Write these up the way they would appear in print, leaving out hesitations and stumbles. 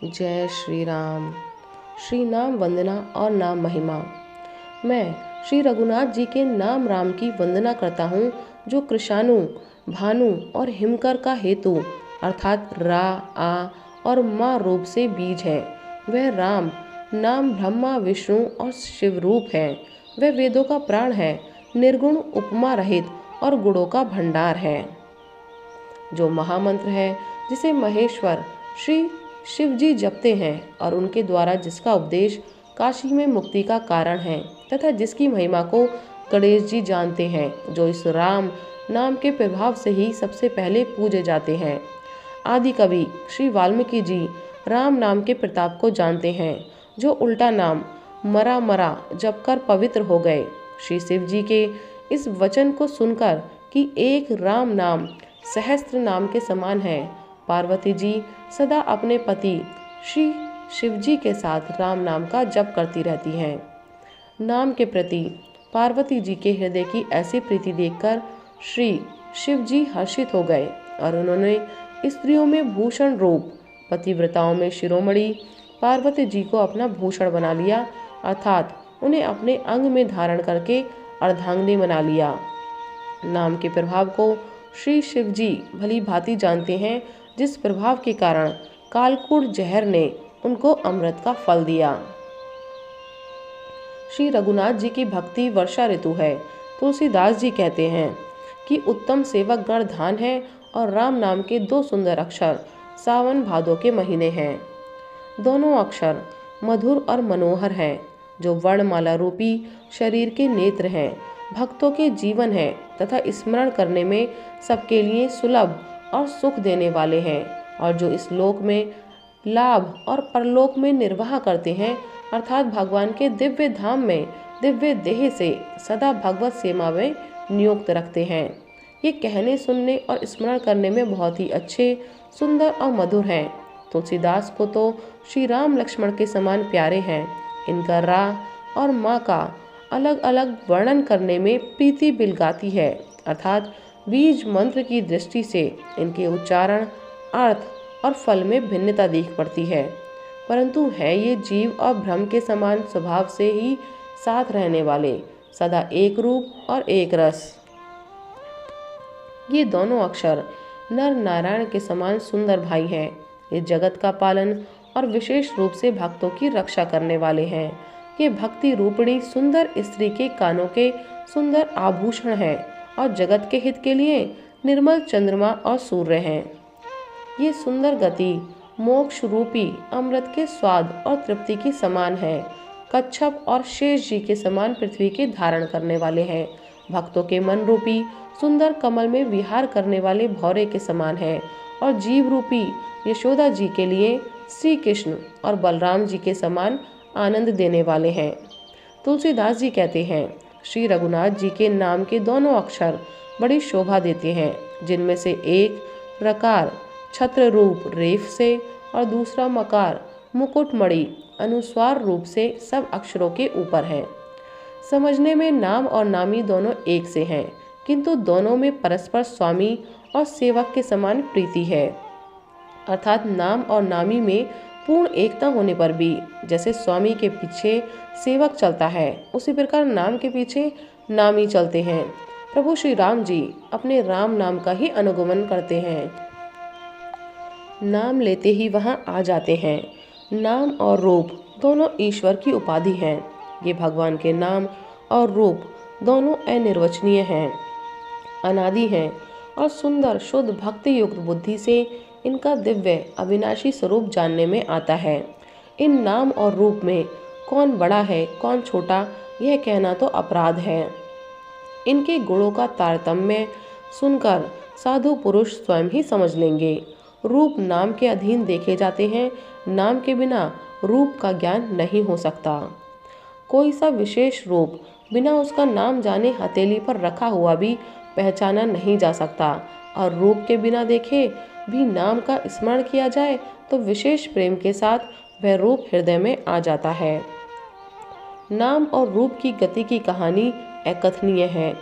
जय श्री राम। श्री नाम वंदना और नाम महिमा। मैं श्री रघुनाथ जी के नाम राम की वंदना करता हूँ, जो कृशानु, भानु और हिमकर का हेतु अर्थात रा, आ और मा रूप से बीज है। वह राम नाम ब्रह्मा, विष्णु और शिव रूप है। वह वेदों का प्राण है, निर्गुण, उपमा रहित और गुणों का भंडार है। जो महामंत्र है, जिसे महेश्वर श्री शिव जी जपते हैं और उनके द्वारा जिसका उपदेश काशी में मुक्ति का कारण है, तथा जिसकी महिमा को गणेश जी जानते हैं, जो इस राम नाम के प्रभाव से ही सबसे पहले पूजे जाते हैं। आदि कवि श्री वाल्मीकि जी राम नाम के प्रताप को जानते हैं, जो उल्टा नाम मरा मरा जप कर पवित्र हो गए। श्री शिव जी के इस वचन को सुनकर कि एक राम नाम सहस्त्र नाम के समान है, पार्वती जी सदा अपने पति श्री शिव जी के साथ राम नाम का जप करती रहती हैं। नाम के प्रति पार्वती जी के हृदय की ऐसी प्रीति देखकर श्री शिव जी हर्षित हो गए और उन्होंने स्त्रियों में भूषण रूप, पतिव्रताओं में शिरोमणि पार्वती जी को अपना भूषण बना लिया, अर्थात उन्हें अपने अंग में धारण करके अर्धांगिनी बना लिया। नाम के प्रभाव को श्री शिव जी भली भांति जानते हैं, जिस प्रभाव के कारण कालकूट जहर ने उनको अमृत का फल दिया। श्री रघुनाथ जी की भक्ति वर्षा ऋतु है। तुलसीदास जी कहते हैं कि उत्तम सेवक गण धान है और राम नाम के दो सुंदर अक्षर सावन भादों के महीने हैं। दोनों अक्षर मधुर और मनोहर हैं, जो वर्णमाला रूपी शरीर के नेत्र हैं, भक्तों के जीवन हैं तथा स्मरण करने में सबके लिए सुलभ और सुख देने वाले हैं, और जो इस लोक में लाभ और परलोक में निर्वाह करते हैं, अर्थात भगवान के दिव्य धाम में दिव्य देह से सदा भगवत सेवा में नियुक्त रखते हैं। ये कहने, सुनने और स्मरण करने में बहुत ही अच्छे, सुंदर और मधुर हैं। तुलसीदास को तो श्री राम लक्ष्मण के समान प्यारे हैं। इनका रा और माँ का अलग अलग वर्णन करने में प्रीति बिलगाती है, अर्थात बीज मंत्र की दृष्टि से इनके उच्चारण, अर्थ और फल में भिन्नता दिख पड़ती है, परंतु है ये जीव और ब्रह्म के समान स्वभाव से ही साथ रहने वाले, सदा एक रूप और एक रस। ये दोनों अक्षर नर नारायण के समान सुंदर भाई हैं। ये जगत का पालन और विशेष रूप से भक्तों की रक्षा करने वाले हैं। ये भक्ति रूपिणी सुंदर स्त्री के कानों के सुंदर आभूषण हैं और जगत के हित के लिए निर्मल चंद्रमा और सूर्य हैं। ये सुंदर गति मोक्ष रूपी अमृत के स्वाद और तृप्ति की समान है। कच्छप और शेष जी के समान पृथ्वी के धारण करने वाले हैं। भक्तों के मन रूपी सुंदर कमल में विहार करने वाले भौरे के समान है, और जीव रूपी यशोदा जी के लिए श्री कृष्ण और बलराम जी के समान आनंद देने वाले हैं। तुलसीदास जी कहते हैं, श्री रघुनाथ जी के नाम के दोनों अक्षर बड़ी शोभा देते हैं, जिनमें से एक रकार छत्र रूप रेफ से और दूसरा मकार मुकुटमणि अनुस्वार रूप से सब अक्षरों के ऊपर है। समझने में नाम और नामी दोनों एक से हैं, किंतु दोनों में परस्पर स्वामी और सेवक के समान प्रीति है, अर्थात नाम और नामी में पूर्ण एकता होने पर भी जैसे स्वामी के पीछे सेवक चलता है, उसी प्रकार नाम के पीछे नामी चलते हैं। प्रभु श्री राम जी अपने राम नाम का ही अनुगमन करते हैं, नाम लेते ही वहां आ जाते हैं। नाम और रूप दोनों ईश्वर की उपाधि हैं। ये भगवान के नाम और रूप दोनों अनिर्वचनीय हैं, अनादि हैं और सुंदर शुद्ध भक्ति युक्त बुद्धि से इनका दिव्य अविनाशी स्वरूप जानने में आता है। इन नाम और रूप में कौन बड़ा है कौन छोटा, यह कहना तो अपराध है। इनके गुणों का तारतम्य सुनकर साधु पुरुष स्वयं ही समझ लेंगे। रूप नाम के अधीन देखे जाते हैं, नाम के बिना रूप का ज्ञान नहीं हो सकता। कोई सा विशेष रूप बिना उसका नाम जाने हथेली पर रखा हुआ भी पहचाना नहीं जा सकता, और रूप के बिना देखे भी नाम का स्मरण किया जाए तो विशेष प्रेम के साथ वह रूप हृदय में आ जाता है। नाम और रूप की गति की कहानी अकथनीय है।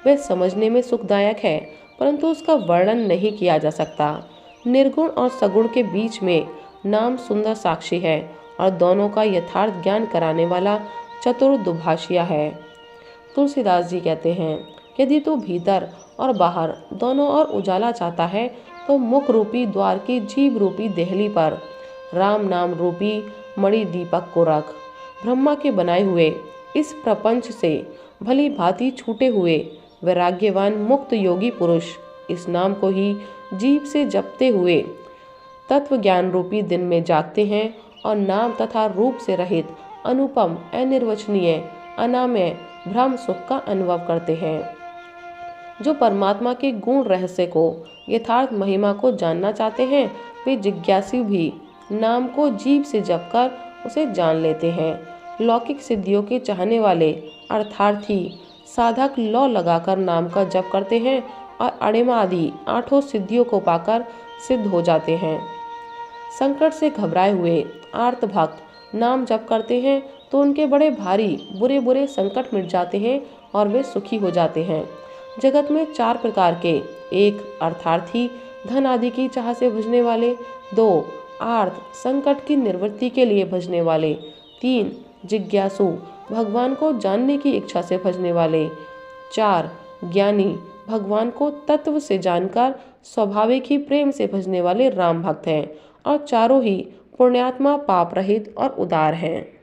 वह समझने में सुखदायक है, परंतु उसका वर्णन नहीं किया जा सकता। निर्गुण और सगुण के बीच में नाम सुंदर साक्षी है और दोनों का यथार्थ ज्ञान कराने वाला चतुर दुभाषिया है। तुलसीदास जी कहते हैं, यदि तू भीतर और बाहर दोनों ओर उजाला चाहता है तो मुख रूपी द्वार की जीभ रूपी देहली पर राम नाम रूपी मणि दीपक को रख। ब्रह्मा के बनाए हुए इस प्रपंच से भली भांति छूटे हुए वैराग्यवान मुक्त योगी पुरुष इस नाम को ही जीभ से जपते हुए तत्व ज्ञान रूपी दिन में जागते हैं और नाम तथा रूप से रहित अनुपम अनिर्वचनीय अनामय ब्रह्म सुख का अनुभव करते हैं। जो परमात्मा के गुण रहस्य को यथार्थ महिमा को जानना चाहते हैं वे जिज्ञासु भी नाम को जीभ से जपकर उसे जान लेते हैं। लौकिक सिद्धियों के चाहने वाले अर्थार्थी साधक लौ लगाकर नाम का जप करते हैं और अणिमा आदि 8 सिद्धियों को पाकर सिद्ध हो जाते हैं। संकट से घबराए हुए आर्त भक्त नाम जप करते हैं तो उनके बड़े भारी बुरे बुरे संकट मिट जाते हैं और वे सुखी हो जाते हैं। जगत में 4 प्रकार के, 1 अर्थार्थी धन आदि की चाह से भजने वाले, 2 आर्त संकट की निवृत्ति के लिए भजने वाले, 3 जिज्ञासु भगवान को जानने की इच्छा से भजने वाले, 4 ज्ञानी भगवान को तत्व से जानकर स्वाभाविक ही प्रेम से भजने वाले राम भक्त हैं और चारों ही पुण्यात्मा पाप रहित और उदार हैं।